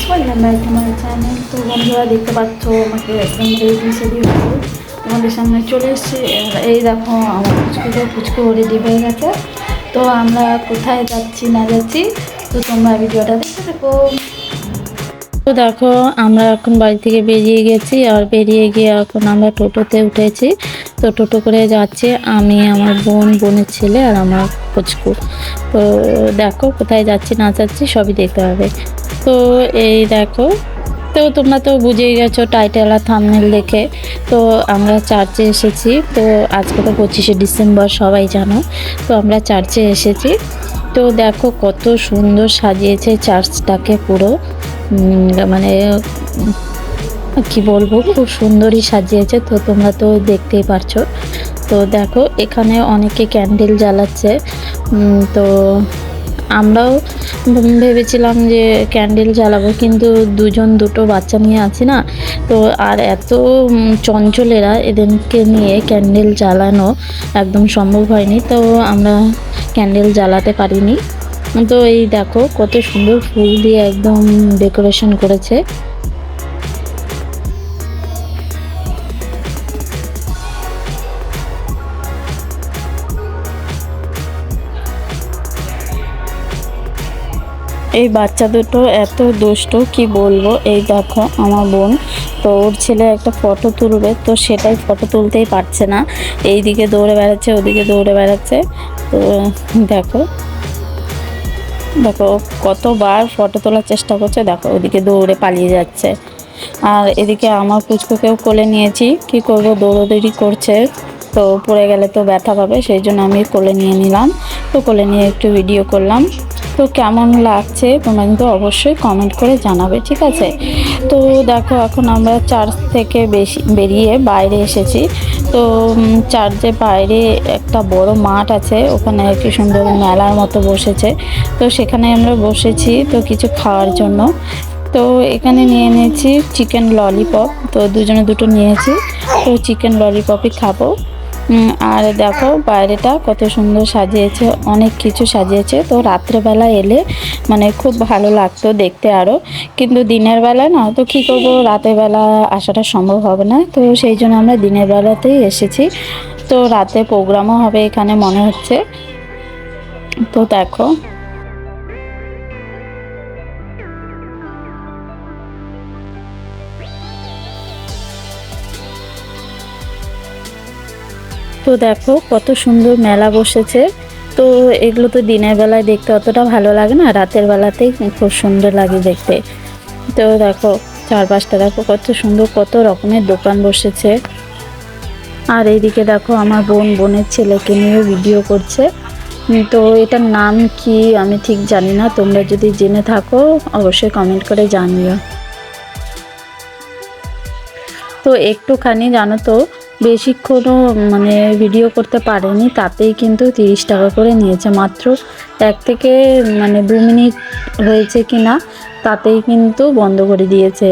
Welcome back to my channel. তো বন্ধুরা দেখতে পাচ্ছ আমাকে একদম রেডি সেডি হয়ে তোমাদের সামনে চলে এসেছি। এই দেখো আমার পুচকু রেডি হয়ে গেছে। তো আমরা কোথায় যাচ্ছি না যাচ্ছি তো তোমরা ভিডিওটা দেখতে থাকো। তো দেখো আমরা এখন বাড়ি থেকে বেরিয়ে গেছি, আর বেরিয়ে গিয়ে এখন আমরা টোটোতে উঠেছি। তো টোটো করে যাচ্ছি আমি, আমার বোনের ছেলে আর আমার পুচকু। তো দেখো কোথায় যাচ্ছি না যাচ্ছি সবই দেখতে হবে। তো এই দেখো, তো তোমরা তো বুঝেই গেছো টাইটেল আর থাম্বনেল দেখে। তো আমরা চার্চে এসেছি। তো আজকে তো 25শে ডিসেম্বর, সবাই জানো। তো আমরা চার্চে এসেছি। তো দেখো কত সুন্দর সাজিয়েছে চার্চটাকে, পুরো মানে কি বলবো, খুব সুন্দরই সাজিয়েছে। তো তোমরা তো দেখতেই পারছো। তো দেখো এখানে অনেকে ক্যান্ডেল জ্বালাচ্ছে। তো আমরাও ভেবেছিলাম যে ক্যান্ডেল জ্বালাবো, কিন্তু দুটো বাচ্চা নিয়ে আছি না। তো আর এত চঞ্চলেরা, এদেরকে নিয়ে ক্যান্ডেল জ্বালানো একদম সম্ভব হয়নি। তো আমরা ক্যান্ডেল জ্বালাতে পারিনি। তো এই দেখো কত সুন্দর ফুল দিয়ে একদম ডেকোরেশন করেছে। এই বাচ্চা দুটো এত দুষ্ট, কি বলবো। এই দেখো আমার বোন, তো ওর ছেলে একটা ফটো তুলবে, তো সেটাই ফটো তুলতেই পারছে না। এইদিকে দৌড়ে বেড়াচ্ছে, ওদিকে দৌড়ে বেড়াচ্ছে। তো দেখো দেখো কতবার ফটো তোলার চেষ্টা করছে, দেখো ওদিকে দৌড়ে পালিয়ে যাচ্ছে। আর এদিকে আমার পুচকুকেও কোলে নিয়েছি, কি করব, দৌড়োদৌড়ি করছে। তো পড়ে গেলে তো ব্যথা পাবে, সেই জন্য আমি কোলে নিয়ে নিলাম। তো কোলে নিয়ে একটু ভিডিও করলাম। তো কেমন লাগছে তোমরা কিন্তু অবশ্যই কমেন্ট করে জানাবে, ঠিক আছে। তো দেখো এখন আমরা চার্চ থেকে বেরিয়ে বাইরে এসেছি। তো চার্চের বাইরে একটা বড় মাঠ আছে, ওখানে একটি সুন্দর মেলার মতো বসেছে। তো সেখানে আমরা বসেছি তো কিছু খাওয়ার জন্য। তো এখানে নিয়ে নিয়েছি চিকেন ললিপপ, তো দুজনে দুটো নিয়েছি। তো চিকেন ললিপপই খাবো। আর দেখো বাইরেটা কত সুন্দর সাজিয়েছে, অনেক কিছু সাজিয়েছে। তো রাত্রেবেলা এলে মানে খুব ভালো লাগতো দেখতে আরও, কিন্তু দিনের বেলা না, তো কী করবো, রাতের বেলা আসাটা সম্ভব হবে না। তো সেই জন্য আমরা দিনের বেলাতেই এসেছি। তো রাতে প্রোগ্রামও হবে এখানে মনে হচ্ছে। তো দেখো তো দেখো কত সুন্দর মেলা বসেছে। তো এগুলো তো দিনের বেলায় দেখতে অতটা ভালো লাগে না, রাতের বেলাতেই খুব সুন্দর লাগে দেখতে। তো দেখো চারপাশটা দেখো কত সুন্দর, কত রকমের দোকান বসেছে। আর এইদিকে দেখো আমার বোনের ছেলেকে নিয়ে ভিডিও করছে। তো এটার নাম কি আমি ঠিক জানি না, তোমরা যদি জেনে থাকো অবশ্যই কমেন্ট করে জানিও। তো একটুখানি জানো তো, বেশিক্ষণও মানে ভিডিও করতে পারেনি, তাতেই কিন্তু 30 টাকা করে নিয়েছে। মাত্র 1 থেকে 2 মিনিট হয়েছে কি না, তাতেই কিন্তু বন্ধ করে দিয়েছে।